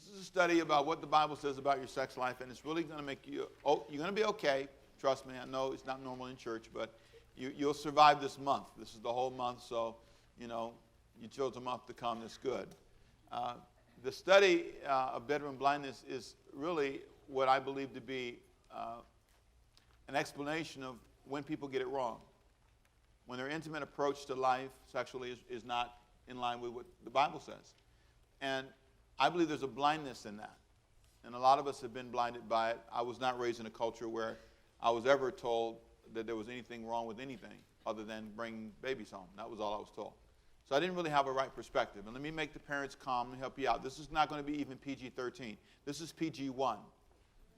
This is a study about what the Bible says about your sex life, and it's really going to make you, you're going to be okay. Trust me, I know it's not normal in church, but you'll survive this month. This is the whole month, so, you chose a month to come. That's good. The study of bedroom blindness is really what I believe to be an explanation of when people get it wrong. When their intimate approach to life sexually is not in line with what the Bible says. And I believe there's a blindness in that. And a lot of us have been blinded by it. I was not raised in a culture where I was ever told that there was anything wrong with anything other than bring babies home. That was all I was told. So I didn't really have a right perspective. And let me make the parents calm and help you out. This is not going to be even PG-13. This is PG-1.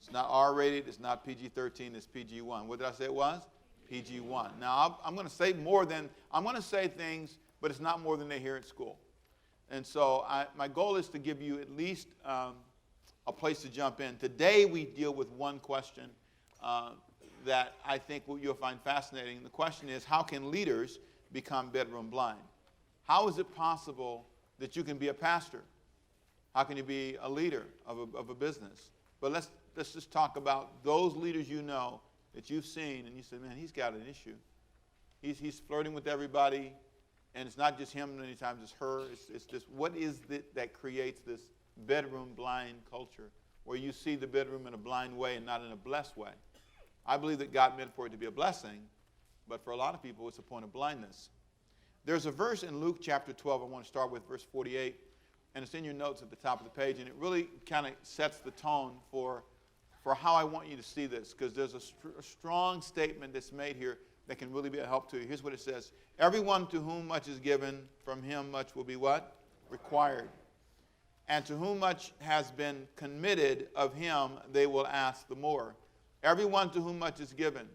It's not R-rated. It's not PG-13. It's PG-1. What did I say it was? PG-1. Now, I'm going to say I'm going to say things, but it's not more than they hear at school. And so my goal is to give you at least a place to jump in. Today we deal with one question that I think you'll find fascinating. The question is, how can leaders become bedroom blind? How is it possible that you can be a pastor? How can you be a leader of a business? But let's just talk about those leaders that you've seen, and you say, man, he's got an issue. He's flirting with everybody, and it's not just him many times, it's her. It's just, what is it that creates this bedroom blind culture where you see the bedroom in a blind way and not in a blessed way? I believe that God meant for it to be a blessing, but for a lot of people, it's a point of blindness. There's a verse in Luke chapter 12. I want to start with verse 48, and it's in your notes at the top of the page, and it really kind of sets the tone for how I want you to see this, because there's a strong statement that's made here that can really be a help to you. Here's what it says. Everyone to whom much is given, from him much will be what? Required. And to whom much has been committed, of him they will ask the more. Everyone to whom much is given,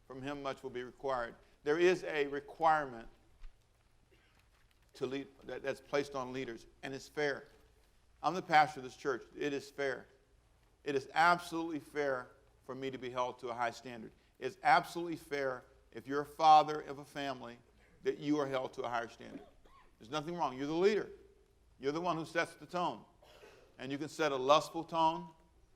from him much will be required. There is a requirement to lead, that's placed on leaders, and it's fair. I'm the pastor of this church. It is fair. It is absolutely fair for me to be held to a high standard. It's absolutely fair if you're a father of a family that you are held to a higher standard. There's nothing wrong. You're the leader. You're the one who sets the tone. And you can set a lustful tone,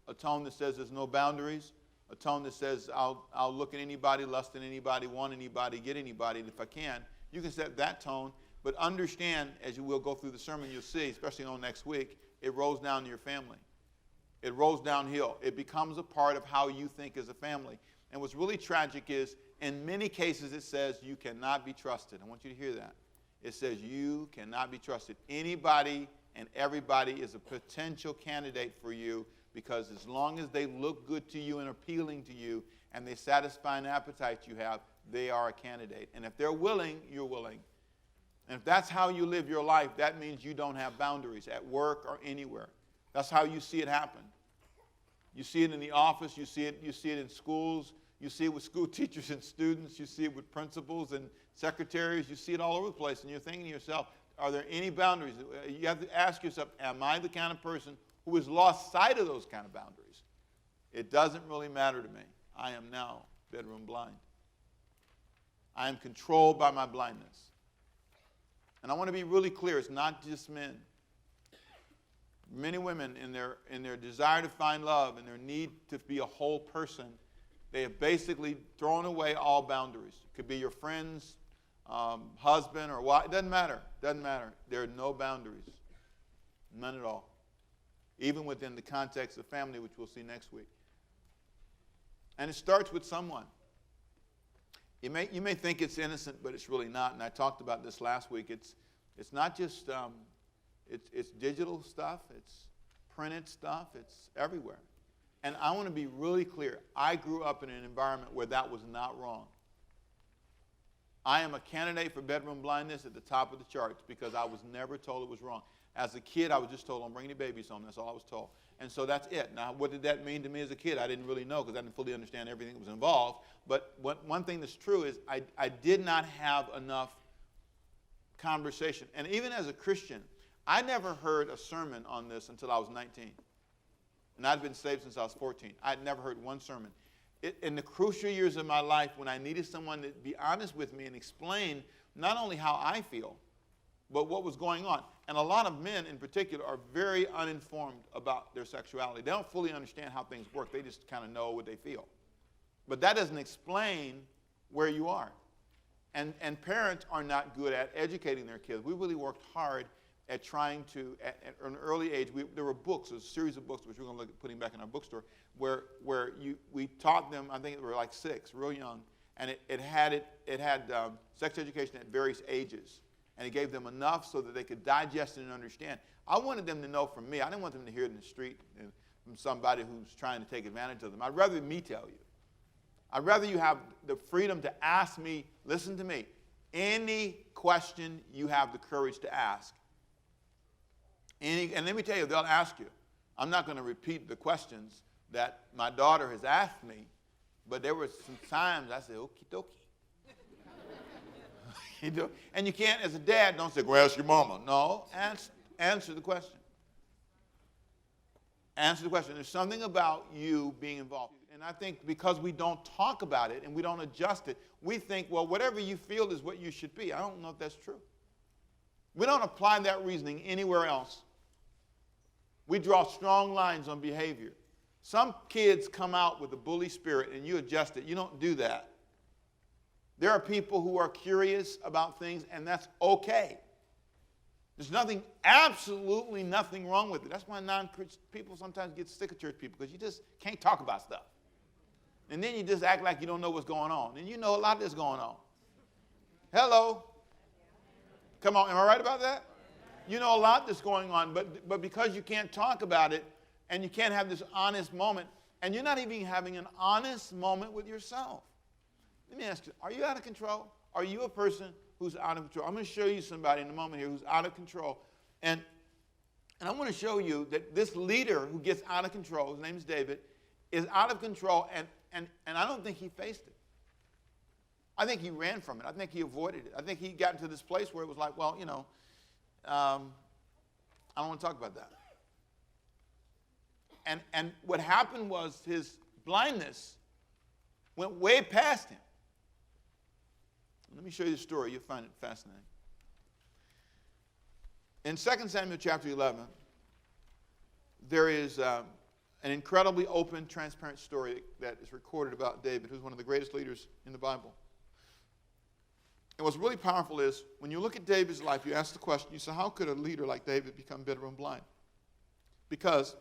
a tone that says there's no boundaries, a tone that says I'll look at anybody, lust at anybody, want anybody, get anybody if I can. You can set that tone, but understand, as you will go through the sermon, you'll see, especially on next week, it rolls down to your family. It rolls downhill. It becomes a part of how you think as a family. And what's really tragic is, in many cases, it says you cannot be trusted. I want you to hear that. It says you cannot be trusted. Anybody and everybody is a potential candidate for you, because as long as they look good to you and appealing to you and they satisfy an appetite you have, they are a candidate. And if they're willing, you're willing. And if that's how you live your life, that means you don't have boundaries at work or anywhere. That's how you see it happen. You see it in the office. You see it in schools. You see it with school teachers and students. You see it with principals and secretaries. You see it all over the place. And you're thinking to yourself, are there any boundaries? You have to ask yourself, am I the kind of person who has lost sight of those kind of boundaries? It doesn't really matter to me. I am now bedroom blind. I am controlled by my blindness. And I want to be really clear, it's not just men. Many women, in their desire to find love and their need to be a whole person, they have basically thrown away all boundaries. It could be your friend's husband or wife. It doesn't matter. Doesn't matter. There are no boundaries. None at all. Even within the context of family, which we'll see next week. And it starts with someone. You may think it's innocent, but it's really not. And I talked about this last week. It's not just it's digital stuff. It's printed stuff. It's everywhere. And I want to be really clear. I grew up in an environment where that was not wrong. I am a candidate for bedroom blindness at the top of the charts because I was never told it was wrong. As a kid, I was just told, I'm bringing the babies home. That's all I was told. And so that's it. Now, what did that mean to me as a kid? I didn't really know because I didn't fully understand everything that was involved. But one thing that's true is I did not have enough conversation. And even as a Christian, I never heard a sermon on this until I was 19. And I'd been saved since I was 14. I'd never heard one sermon. In the crucial years of my life when I needed someone to be honest with me and explain not only how I feel, but what was going on. And a lot of men in particular are very uninformed about their sexuality. They don't fully understand how things work. They just kind of know what they feel. But that doesn't explain where you are. And parents are not good at educating their kids. We really worked hard at trying to, at an early age, there were books, a series of books, which we're going to look at putting back in our bookstore, where we taught them, I think they were like 6, real young, and it had sex education at various ages. And it gave them enough so that they could digest it and understand. I wanted them to know from me. I didn't want them to hear it in the street from somebody who's trying to take advantage of them. I'd rather me tell you. I'd rather you have the freedom to ask me, listen to me, any question you have the courage to ask. And let me tell you, they'll ask you. I'm not going to repeat the questions that my daughter has asked me, but there were some times I said, okie dokie. And you can't, as a dad, don't say, go ask your mama. No, answer the question. Answer the question. There's something about you being involved. And I think because we don't talk about it and we don't adjust it, we think, well, whatever you feel is what you should be. I don't know if that's true. We don't apply that reasoning anywhere else. We draw strong lines on behavior. Some kids come out with a bully spirit and you adjust it. You don't do that. There are people who are curious about things, and that's okay. There's nothing, absolutely nothing wrong with it. That's why non-Christian people sometimes get sick of church people, because you just can't talk about stuff. And then you just act like you don't know what's going on. And you know a lot that's going on. Hello? Come on, am I right about that? You know a lot that's going on, but because you can't talk about it, and you can't have this honest moment, and you're not even having an honest moment with yourself. Let me ask you, are you out of control? Are you a person who's out of control? I'm going to show you somebody in a moment here who's out of control. And I want to show you that this leader who gets out of control, his name is David, is out of control, and I don't think he faced it. I think he ran from it. I think he avoided it. I think he got into this place where it was like, well, you know, I don't want to talk about that. And what happened was his blindness went way past him. Let me show you the story. You'll find it fascinating. In 2 Samuel chapter 11, there is an incredibly open, transparent story that is recorded about David, who's one of the greatest leaders in the Bible. And what's really powerful is, when you look at David's life, you ask the question, you say, how could a leader like David become bitter and blind? Because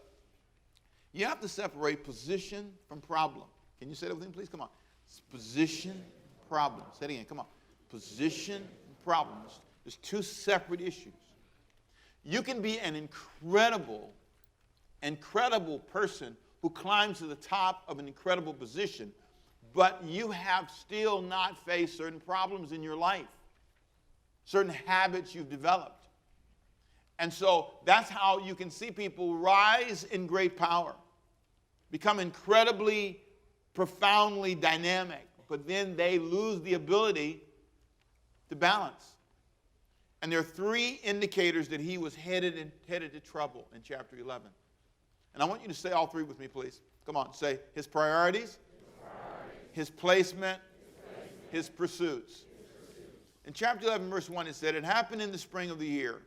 you have to separate position from problem. Can you say that with me, please? Come on. It's position, problem. Say it again. Come on. Position and problems. There's two separate issues. You can be an incredible person who climbs to the top of an incredible position, but you have still not faced certain problems in your life, certain habits you've developed. And so that's how you can see people rise in great power, become incredibly, profoundly dynamic, but then they lose the ability to balance. And there are 3 indicators that he was headed to trouble in chapter 11. And I want you to say all 3 with me, please. Come on, say his priorities, his placement, his pursuits. In chapter 11, verse 1, it said, it happened in the spring of the year,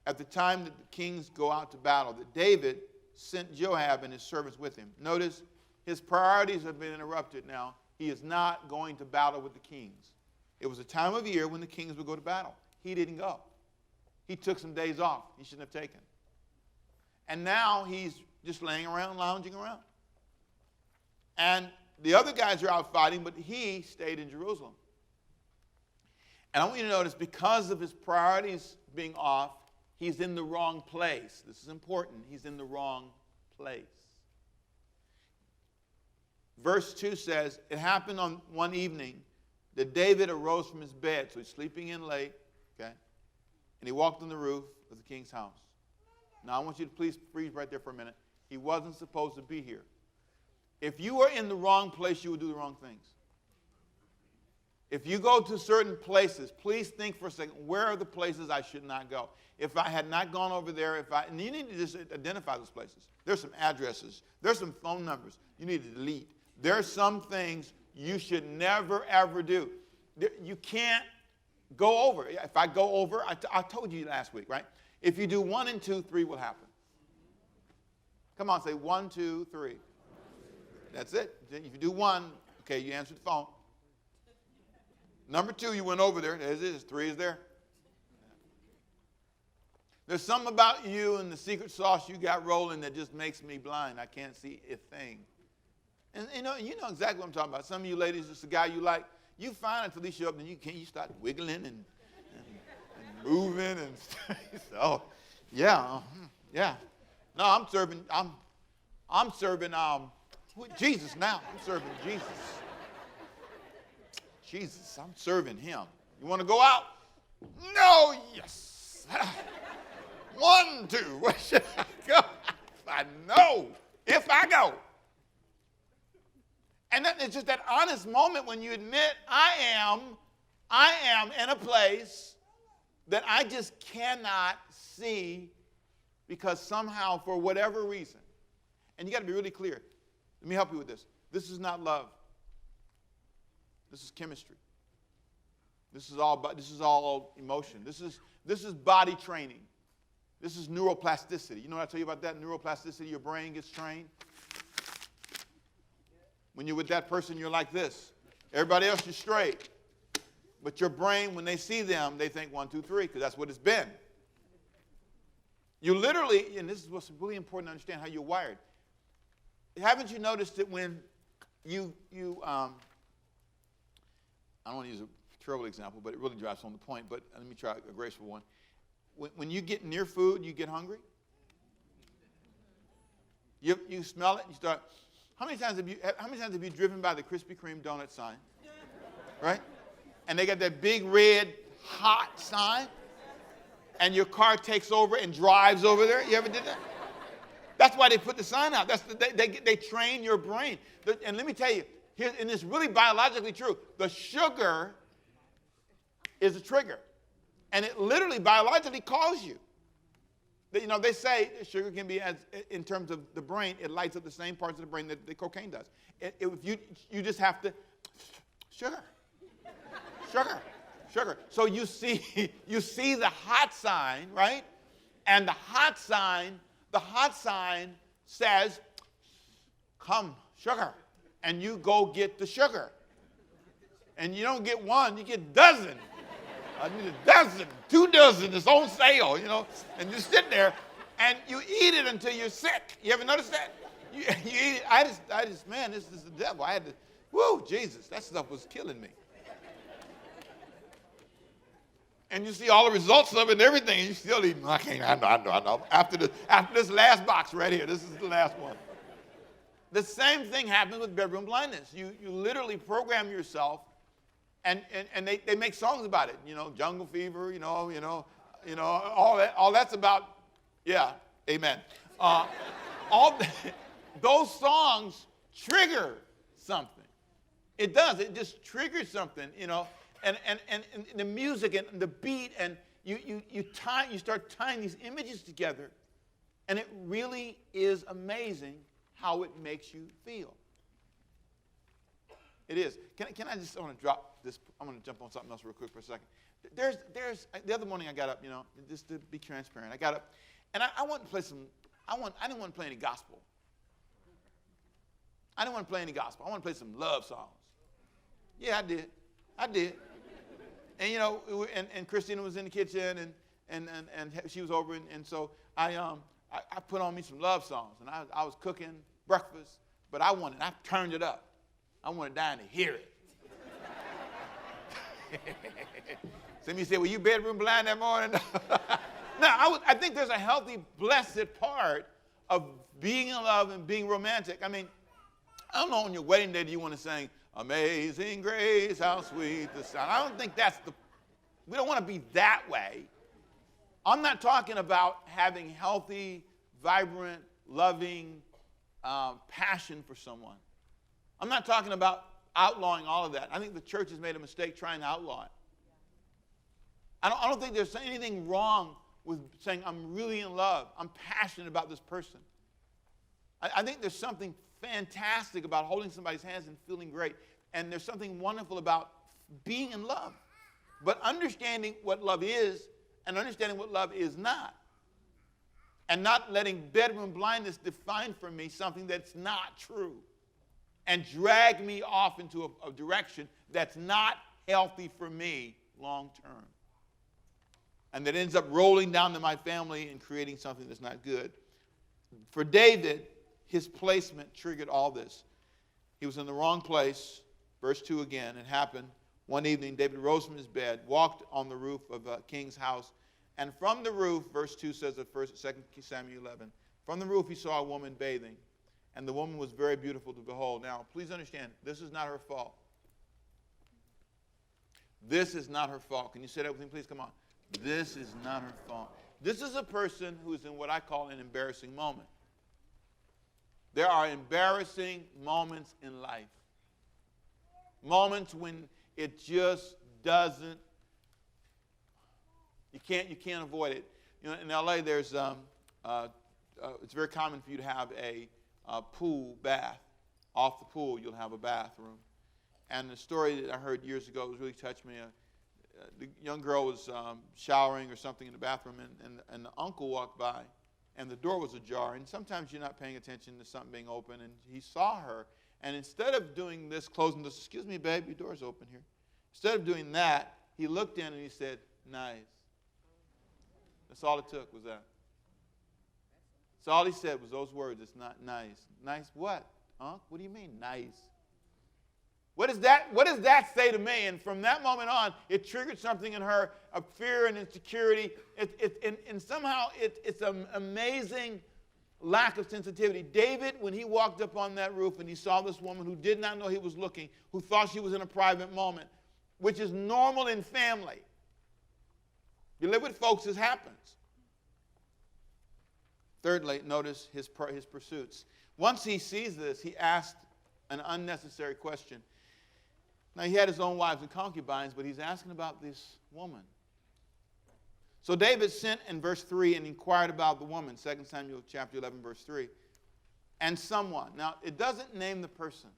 at the time that the kings go out to battle, that David sent Joab and his servants with him. Notice, his priorities have been interrupted now. He is not going to battle with the kings. It was a time of year when the kings would go to battle. He didn't go. He took some days off he shouldn't have taken. And now he's just laying around, lounging around. And the other guys are out fighting, but he stayed in Jerusalem. And I want you to notice, because of his priorities being off, he's in the wrong place. This is important. He's in the wrong place. Verse 2 says, it happened on one evening that David arose from his bed, so he's sleeping in late, okay? And he walked on the roof of the king's house. Now, I want you to please freeze right there for a minute. He wasn't supposed to be here. If you were in the wrong place, you would do the wrong things. If you go to certain places, please think for a second, where are the places I should not go? If I had not gone over there, and you need to just identify those places. There's some addresses. There's some phone numbers you need to delete. There's some things you should never, ever do. You can't go over. If I go over, I told you last week, right? If you do 1 and 2, 3 will happen. Come on, say 1, 2, 3. That's it. If you do 1, okay, you answered the phone. Number 2, you went over there. There it is. 3 is there. There's something about you and the secret sauce you got rolling that just makes me blind. I can't see a thing. And you know exactly what I'm talking about. Some of you ladies, just a guy you like, you find until he show up, and you start wiggling and moving and so yeah. No, I'm serving Jesus now. I'm serving Jesus. Jesus, I'm serving him. You want to go out? No, yes. 1, 2. Where should I go? I know if I go. And it's just that honest moment when you admit, I am in a place that I just cannot see because somehow, for whatever reason, and you got to be really clear. Let me help you with this. This is not love. This is chemistry. This is all emotion. This is body training. This is neuroplasticity. You know what I tell you about that? Neuroplasticity, your brain gets trained. When you're with that person, you're like this. Everybody else, you're straight. But your brain, when they see them, they think 1, 2, 3, because that's what it's been. You literally, and this is what's really important to understand how you're wired. Haven't you noticed that when you I don't want to use a terrible example, but it really drives home the point, but let me try a graceful one. When you get near food, you get hungry. You smell it, you start. How many times have you driven by the Krispy Kreme donut sign? Right? And they got that big red hot sign, and your car takes over and drives over there. You ever did that? That's why they put the sign out. They train your brain. And let me tell you, and it's really biologically true. The sugar is a trigger, and it literally biologically calls you. They say sugar can be, in terms of the brain, it lights up the same parts of the brain that the cocaine does. If you just have to, sugar. So you see the hot sign, right? And the hot sign says, come, sugar. And you go get the sugar. And you don't get 1, you get a dozen. I need a dozen, 2 dozen, it's on sale, and you sit there and you eat it until you're sick. You ever notice that? You eat it. I just, man, this is the devil. I had to, Jesus, that stuff was killing me. And you see all the results of it and everything, and you still eat. I know. After this last box right here, this is the last one. The same thing happens with bedroom blindness. You literally program yourself. And they make songs about it, Jungle Fever, all that's about, yeah, amen. Those songs trigger something. It does. It just triggers something, and the music and the beat, and you start tying these images together, and it really is amazing how it makes you feel. It is. I want to drop this. I'm going to jump on something else real quick for a second. There's the other morning I got up, just to be transparent. I got up, and I wanted to play I didn't want to play any gospel. I didn't want to play any gospel. I want to play some love songs. Yeah, I did. And and Christina was in the kitchen, and she was over, and so I put on me some love songs, and I was cooking breakfast, but I turned it up. I wanted Diane to hear it. Some of you say, "Well, you bedroom blind that morning?" No, I think there's a healthy, blessed part of being in love and being romantic. I mean, I don't know, on your wedding day, do you want to sing "Amazing Grace, how sweet the sound"? I don't think we don't want to be that way. I'm not talking about having healthy, vibrant, loving passion for someone. I'm not talking about outlawing all of that. I think the church has made a mistake trying to outlaw it. I don't think there's anything wrong with saying, I'm really in love. I'm passionate about this person. I think there's something fantastic about holding somebody's hands and feeling great. And there's something wonderful about being in love. But understanding what love is and understanding what love is not. And not letting bedroom blindness define for me something that's not true. And drag me off into a direction that's not healthy for me long term. And that ends up rolling down to my family and creating something that's not good. For David, his placement triggered all this. He was in the wrong place. Verse 2 again, it happened. One evening, David rose from his bed, walked on the roof of a king's house, and from the roof, verse 2 says at 2 Samuel 11, from the roof he saw a woman bathing, and the woman was very beautiful to behold. Now, please understand, this is not her fault. This is not her fault. Can you say that with me, please? Come on. This is not her fault. This is a person who is in what I call an embarrassing moment. There are embarrassing moments in life. Moments when it just doesn't, you can't avoid it. You know, in LA, there's it's very common for you to have a pool bath. Off the pool, you'll have a bathroom. And the story that I heard years ago was really touched me. The young girl was showering or something in the bathroom, and the uncle walked by, and the door was ajar. And sometimes you're not paying attention to something being open, and he saw her. And instead of doing this, closing this, excuse me, babe, your door's open here. Instead of doing that, he looked in and he said, nice. That's all it took was that. That's all he said was those words. It's not nice. Nice what? Huh? What do you mean, nice? What does that say to me? And from that moment on, it triggered something in her of fear and insecurity. And somehow it's an amazing lack of sensitivity. David, when he walked up on that roof and he saw this woman who did not know he was looking, who thought she was in a private moment, which is normal in family. You live with folks, this happens. Thirdly, notice his pursuits. Once he sees this, he asked an unnecessary question. Now, he had his own wives and concubines, but he's asking about this woman. So David sent in verse 3 and inquired about the woman, 2 Samuel chapter 11, verse 3, and someone. Now, it doesn't name the person.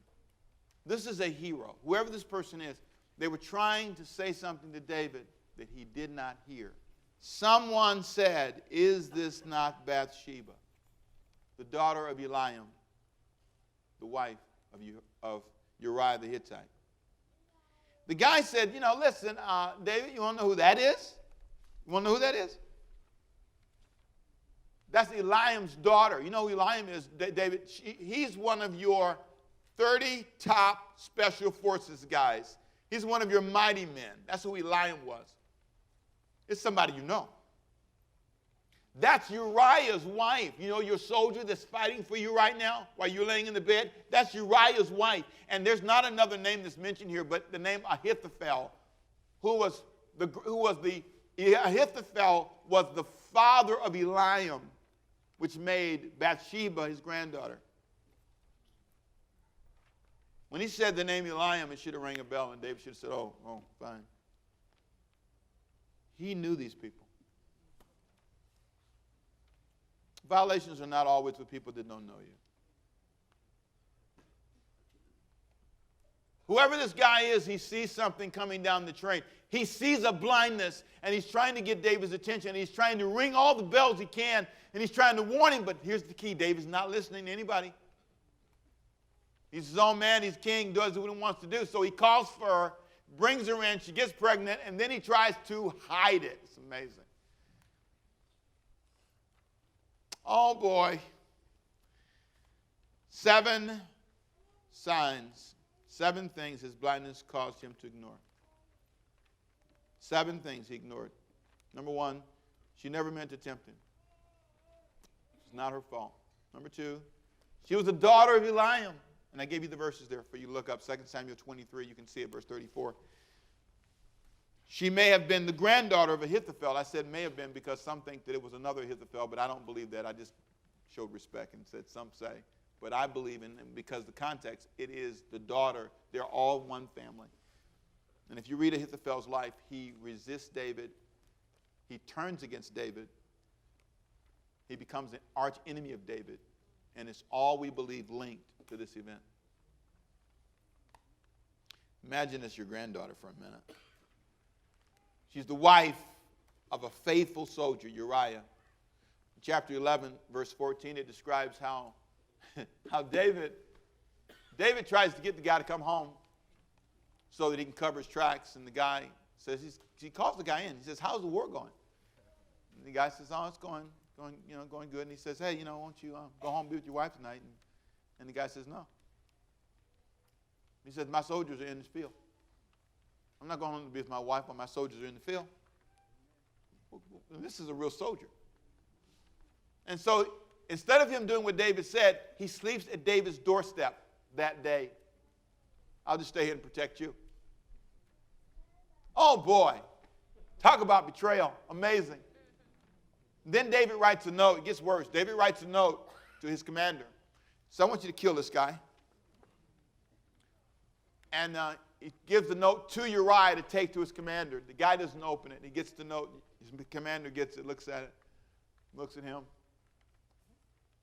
This is a hero. Whoever this person is, they were trying to say something to David that he did not hear. Someone said, is this not Bathsheba, the daughter of Eliam, the wife of Uriah the Hittite? The guy said, listen, David, you want to know who that is? You want to know who that is? That's Eliam's daughter. You know who Eliam is, David? He's one of your 30 top special forces guys. He's one of your mighty men. That's who Eliam was. It's somebody you know. That's Uriah's wife. You know your soldier that's fighting for you right now while you're laying in the bed? That's Uriah's wife. And there's not another name that's mentioned here, but the name Ahithophel, Ahithophel was the father of Eliam, which made Bathsheba his granddaughter. When he said the name Eliam, it should have rang a bell, and David should have said, oh, fine. He knew these people. Violations are not always with people that don't know you. Whoever this guy is, he sees something coming down the train. He sees a blindness, and he's trying to get David's attention. He's trying to ring all the bells he can, and he's trying to warn him, but here's the key. David's not listening to anybody. He's his own man. He's king, does what he wants to do. So he calls for her, brings her in, she gets pregnant, and then he tries to hide it. It's amazing. Oh, boy. 7 signs, 7 things his blindness caused him to ignore. 7 things he ignored. Number 1, she never meant to tempt him. It's not her fault. Number 2, she was the daughter of Eliam. And I gave you the verses there for you to look up. 2 Samuel 23, you can see it, verse 34. She may have been the granddaughter of Ahithophel. I said may have been because some think that it was another Ahithophel, but I don't believe that. I just showed respect and said some say. But I believe in, because the context, it is the daughter. They're all one family. And if you read Ahithophel's life, he resists David. He turns against David. He becomes an arch enemy of David. And it's all, we believe, linked to this event. Imagine it's your granddaughter for a minute. She's the wife of a faithful soldier, Uriah. In chapter 11, verse 14, it describes how David tries to get the guy to come home so that he can cover his tracks. And the guy says, he calls the guy in. He says, how's the war going? And the guy says, oh, it's going good. And he says, hey, won't you go home and be with your wife tonight? And the guy says, no. He says, my soldiers are in this field. I'm not going home to be with my wife while my soldiers are in the field. This is a real soldier. And so instead of him doing what David said, he sleeps at David's doorstep that day. I'll just stay here and protect you. Oh, boy. Talk about betrayal. Amazing. Then David writes a note. It gets worse. David writes a note to his commander. So I want you to kill this guy. And he gives the note to Uriah to take to his commander. The guy doesn't open it. He gets the note. His commander gets it, looks at it, looks at him.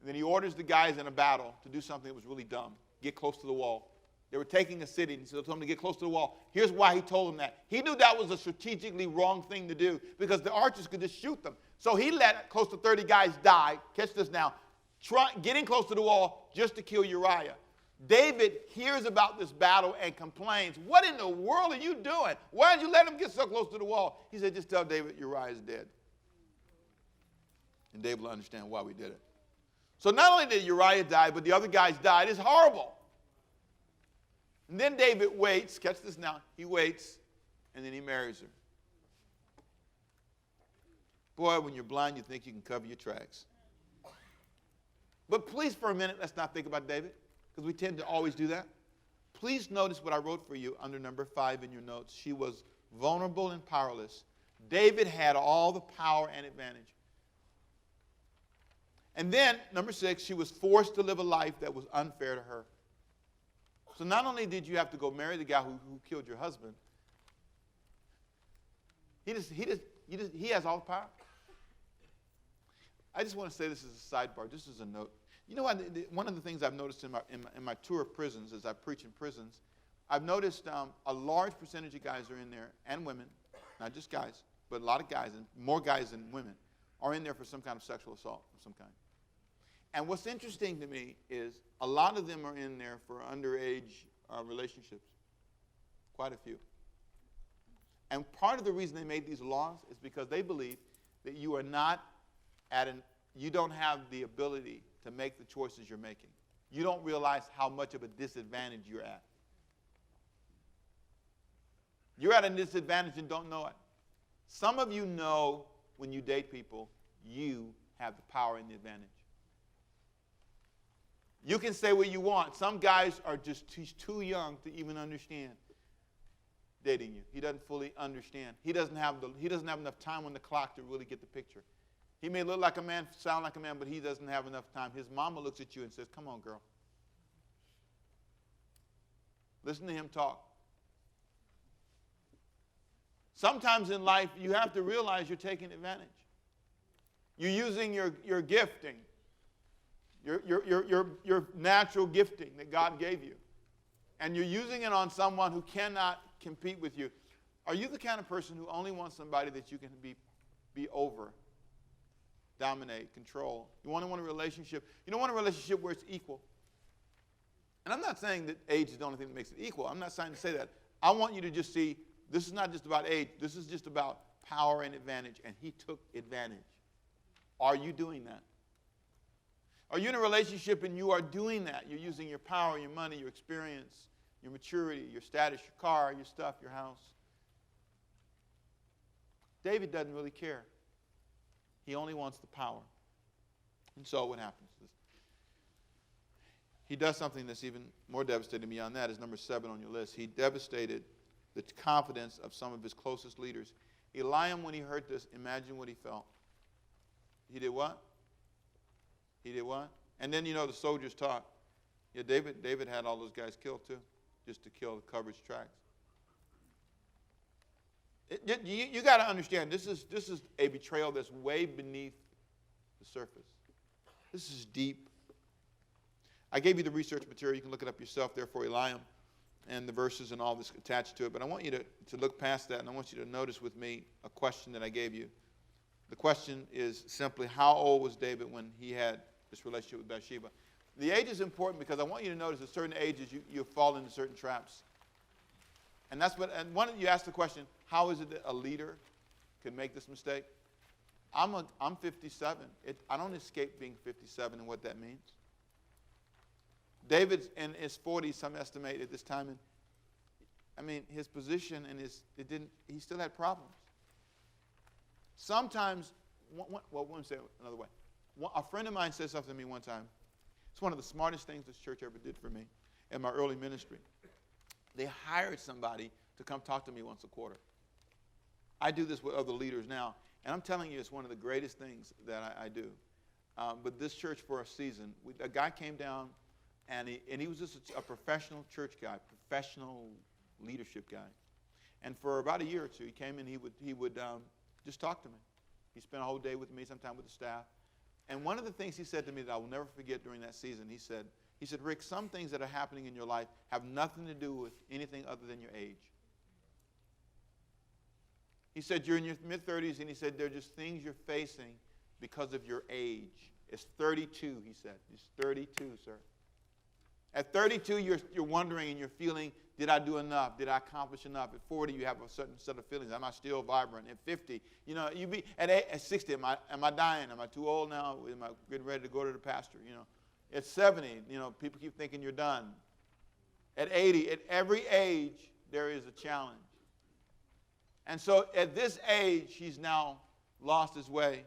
And then he orders the guys in a battle to do something that was really dumb. Get close to the wall. They were taking a city, and he told them to get close to the wall. Here's why he told them that. He knew that was a strategically wrong thing to do because the archers could just shoot them. So he let close to 30 guys die. Catch this now. Getting close to the wall just to kill Uriah. David hears about this battle and complains, what in the world are you doing? Why did you let him get so close to the wall? He said, just tell David Uriah is dead. And David will understand why we did it. So not only did Uriah die, but the other guys died. It's horrible. And then David waits. Catch this now. He waits, and then he marries her. Boy, when you're blind, you think you can cover your tracks. But please, for a minute, let's not think about David, because we tend to always do that. Please notice what I wrote for you under number 5 in your notes. She was vulnerable and powerless. David had all the power and advantage. And then, number 6, she was forced to live a life that was unfair to her. So not only did you have to go marry the guy who killed your husband, he has all the power. I just want to say this as a sidebar, just as a note. You know what? One of the things I've noticed in my tour of prisons, as I preach in prisons, I've noticed a large percentage of guys are in there, and women, not just guys, but a lot of guys, and more guys than women, are in there for some kind of sexual assault of some kind. And what's interesting to me is a lot of them are in there for underage relationships, quite a few. And part of the reason they made these laws is because they believe that you are not you don't have the ability to make the choices you're making. You don't realize how much of a disadvantage you're at. You're at a disadvantage and don't know it. Some of you know when you date people, you have the power and the advantage. You can say what you want. Some guys are he's too young to even understand dating you. He doesn't fully understand. He doesn't have enough time on the clock to really get the picture. He may look like a man, sound like a man, but he doesn't have enough time. His mama looks at you and says, come on, girl. Listen to him talk. Sometimes in life, you have to realize you're taking advantage. You're using your gifting, your natural gifting that God gave you, and you're using it on someone who cannot compete with you. Are you the kind of person who only wants somebody that you can be over? Dominate, control. You want a relationship. You don't want a relationship where it's equal. And I'm not saying that age is the only thing that makes it equal. I'm not trying to say that. I want you to just see this is not just about age. This is just about power and advantage. And he took advantage. Are you doing that? Are you in a relationship and you are doing that? You're using your power, your money, your experience, your maturity, your status, your car, your stuff, your house. David doesn't really care. He only wants the power. And so what happens is he does something that's even more devastating beyond that, is number 7 on your list. He devastated the confidence of some of his closest leaders. Eliam, when he heard this, imagine what he felt. He did what? He did what? And then, the soldiers talk. Yeah, David had all those guys killed too, just to cover his tracks. You got to understand, this is a betrayal that's way beneath the surface. This is deep. I gave you the research material. You can look it up yourself there for Eliam. and the verses and all this attached to it, but I want you to look past that, and I want you to notice with me a question that I gave you. The question is simply, how old was David when he had this relationship with Bathsheba? The age is important because I want you to notice at certain ages you fall into certain traps. And you ask the question, how is it that a leader can make this mistake? I'm 57. I don't escape being 57 and what that means. David's in his 40s, some estimate at this time, and I mean his position and he still had problems. Sometimes, let me say it another way. A friend of mine said something to me one time. It's one of the smartest things this church ever did for me in my early ministry. They hired somebody to come talk to me once a quarter. I do this with other leaders now, and I'm telling you, it's one of the greatest things that I do. But this church, for a season, a guy came down, and he was just a professional church guy, professional leadership guy. And for about a year or two, he came in, he would just talk to me. He spent a whole day with me, sometime with the staff. And one of the things he said to me that I will never forget during that season, he said, Rick, some things that are happening in your life have nothing to do with anything other than your age. He said, you're in your mid-30s, and he said, they're just things you're facing because of your age. It's 32, he said. It's 32, sir. At 32, you're wondering and you're feeling, did I do enough? Did I accomplish enough? At 40, you have a certain set of feelings. Am I still vibrant? At 50, at 60, am I dying? Am I too old now? Am I getting ready to go to the pastor? At 70, people keep thinking you're done. At 80, at every age, there is a challenge. And so at this age, he's now lost his way,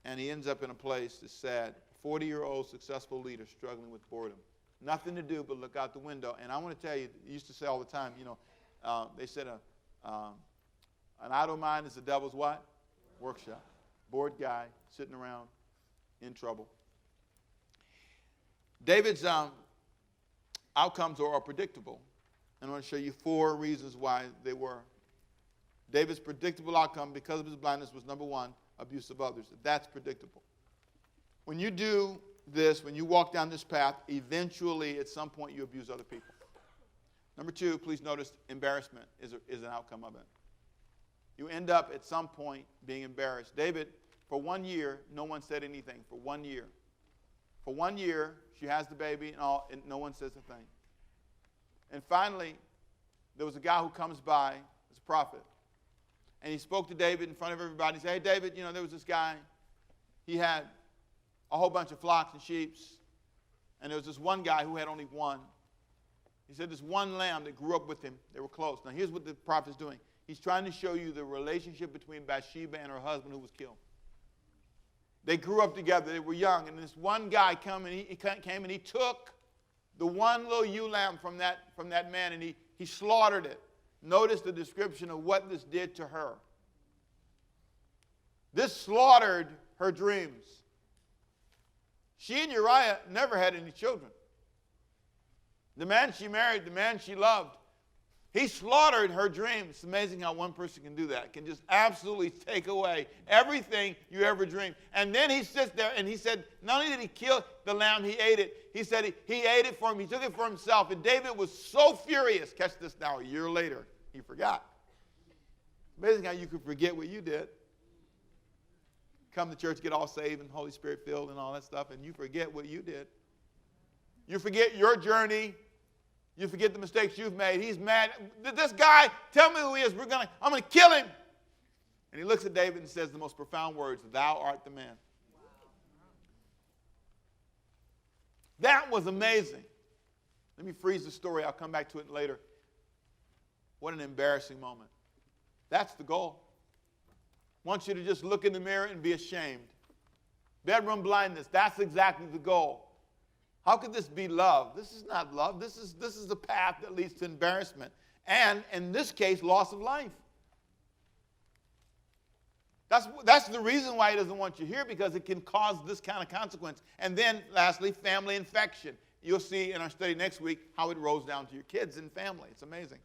and he ends up in a place that's sad. 40-year-old successful leader struggling with boredom. Nothing to do but look out the window. And I want to tell you, they used to say all the time, they said an idle mind is the devil's what? Workshop. Bored guy, sitting around, in trouble. David's outcomes are predictable. And I want to show you 4 reasons why they were. David's predictable outcome because of his blindness was, number 1, abuse of others. That's predictable. When you do this, when you walk down this path, eventually at some point you abuse other people. Number 2, please notice embarrassment is an outcome of it. You end up at some point being embarrassed. David, for 1 year, no one said anything. For 1 year. For 1 year, she has the baby and all, and no one says a thing. And finally, there was a guy who comes by, as a prophet, and he spoke to David in front of everybody. He said, hey, David, there was this guy. He had a whole bunch of flocks and sheep, and there was this one guy who had only one. He said this one lamb that grew up with him, they were close. Now here's what the prophet is doing. He's trying to show you the relationship between Bathsheba and her husband who was killed. They grew up together, they were young, and this one guy came and he took the one little ewe lamb from that man, and he slaughtered it. Notice the description of what this did to her. This slaughtered her dreams. She and Uriah never had any children. The man she married, the man she loved, he slaughtered her dreams. It's amazing how one person can do that. Can just absolutely take away everything you ever dreamed. And then he sits there and he said, not only did he kill the lamb, he ate it. He said he ate it for him. He took it for himself. And David was so furious. Catch this now, a year later, he forgot. Amazing how you could forget what you did. Come to church, get all saved and Holy Spirit filled and all that stuff, and you forget what you did. You forget your journey. You forget the mistakes you've made. He's mad. This guy, tell me who he is. I'm going to kill him. And he looks at David and says the most profound words, thou art the man. That was amazing. Let me freeze the story. I'll come back to it later. What an embarrassing moment. That's the goal. I want you to just look in the mirror and be ashamed. Bedroom blindness, that's exactly the goal. How could this be love? This is not love. This is the path that leads to embarrassment. And, in this case, loss of life. That's the reason why he doesn't want you here, because it can cause this kind of consequence. And then, lastly, family infection. You'll see in our study next week how it rolls down to your kids and family. It's amazing.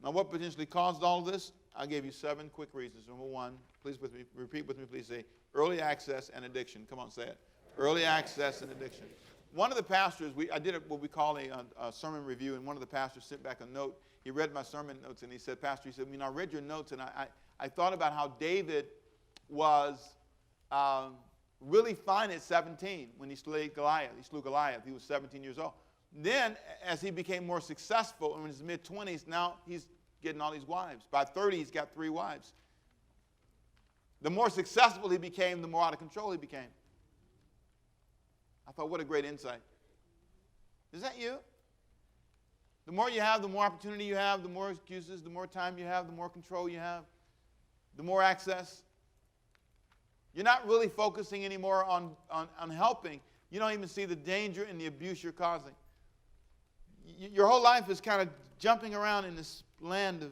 Now, what potentially caused all of this? I gave you 7 quick reasons. Number 1, please repeat with me, please say, early access and addiction. Come on, say it. Early access and addiction. one of the pastors, I did what we call a sermon review, and one of the pastors sent back a note. He read my sermon notes, and he said, Pastor, he said, I read your notes, and I thought about how David was really fine at 17 when he slew Goliath. He was 17 years old. Then, as he became more successful in his mid-20s, now he's getting all these wives. By 30, he's got 3 wives. The more successful he became, the more out of control he became. I thought, what a great insight. Is that you? The more you have, the more opportunity you have, the more excuses, the more time you have, the more control you have, the more access. You're not really focusing anymore on helping. You don't even see the danger and the abuse you're causing. Your whole life is kind of jumping around in this land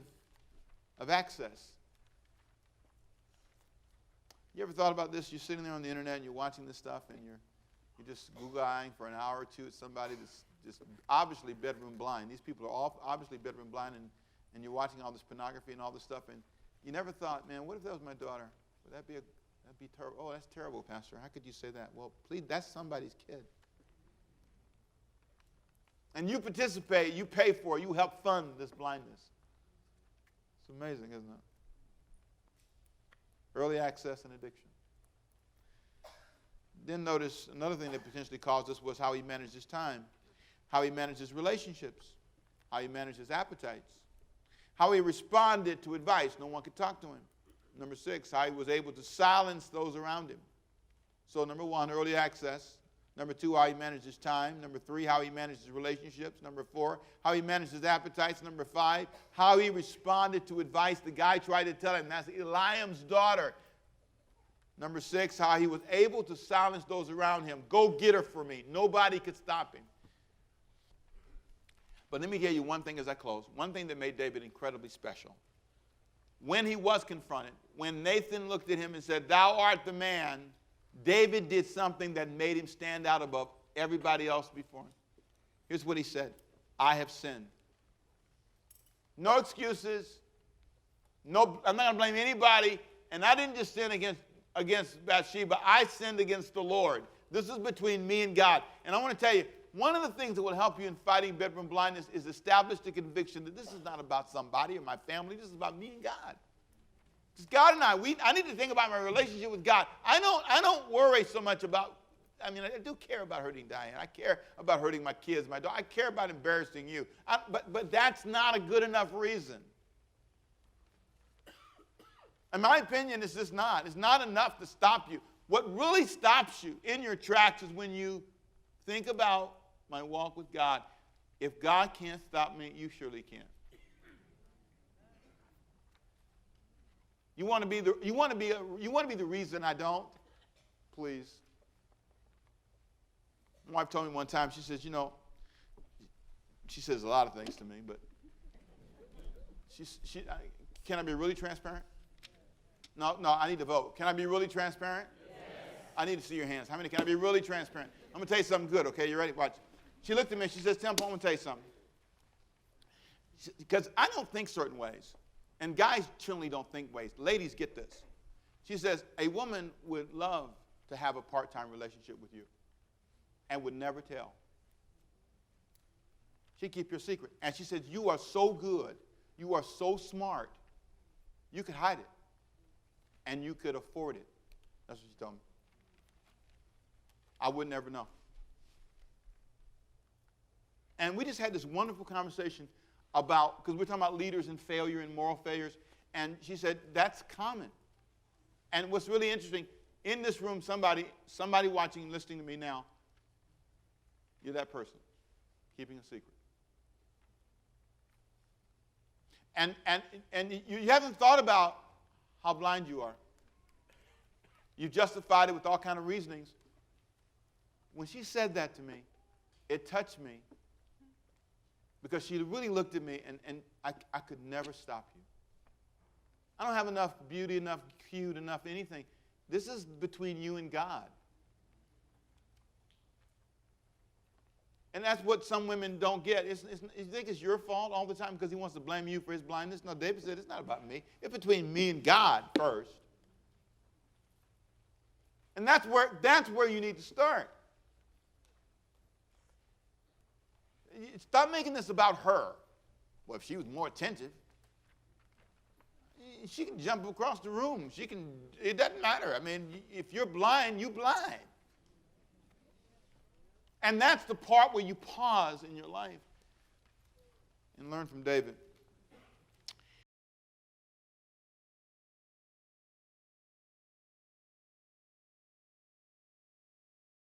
of access. You ever thought about this? You're sitting there on the internet and you're watching this stuff and you're just Google-eyeing for an hour or two at somebody that's just obviously bedroom blind. These people are all obviously bedroom blind, and you're watching all this pornography and all this stuff, and you never thought, man, what if that was my daughter? Would that'd be terrible. Oh, that's terrible, Pastor. How could you say that? Well, please, that's somebody's kid. And you participate, you pay for it, you help fund this blindness. It's amazing, isn't it? Early access and addiction. Then notice another thing that potentially caused this was how he managed his time, how he managed his relationships, how he managed his appetites, how he responded to advice. No one could talk to him. Number 6, how he was able to silence those around him. So number 1, early access. Number 2, how he managed his time. Number 3, how he managed his relationships. Number 4, how he managed his appetites. Number 5, how he responded to advice the guy tried to tell him. That's Eliam's daughter. Number 6, how he was able to silence those around him. Go get her for me. Nobody could stop him. But let me tell you one thing as I close. One thing that made David incredibly special. When he was confronted, when Nathan looked at him and said, "Thou art the man," David did something that made him stand out above everybody else before him. Here's what he said: "I have sinned." No excuses. No, I'm not going to blame anybody. And I didn't just sin against Bathsheba. I sinned against the Lord. This is between me and God. And I want to tell you, one of the things that will help you in fighting bedroom blindness is establish the conviction that this is not about somebody or my family. This is about me and God. It's God and I need to think about my relationship with God. I don't worry so much about, I do care about hurting Diane. I care about hurting my kids, my daughter. I care about embarrassing you. But that's not a good enough reason. In my opinion, it's just not. It's not enough to stop you. What really stops you in your tracks is when you think about my walk with God. If God can't stop me, you surely can. You want to be the reason I don't? Please. My wife told me one time, she says, she says a lot of things to me, but can I be really transparent? No, I need to vote. Can I be really transparent? Yes. I need to see your hands. How many? Can I be really transparent? I'm going to tell you something good, okay? You ready? Watch. She looked at me and she says, Temple, I'm going to tell you something. Because I don't think certain ways. And guys generally don't think ways. Ladies, get this. She says, a woman would love to have a part-time relationship with you and would never tell. She'd keep your secret. And she says, you are so good. You are so smart. You could hide it. And you could afford it. That's what she told me. I would never know. And we just had this wonderful conversation about, because we're talking about leaders and failure and moral failures, and she said, that's common. And what's really interesting, in this room, somebody watching, listening to me now, you're that person, keeping a secret. And you haven't thought about how blind you are. You've justified it with all kinds of reasonings. When she said that to me, it touched me because she really looked at me and I could never stop you. I don't have enough beauty, enough cute, enough anything. This is between you and God. And that's what some women don't get. You think it's your fault all the time because he wants to blame you for his blindness? No, David said it's not about me. It's between me and God first. And that's where you need to start. stop making this about her. Well, if she was more attentive, she can jump across the room. It doesn't matter. I mean, if you're blind, you're blind. And that's the part where you pause in your life and learn from David.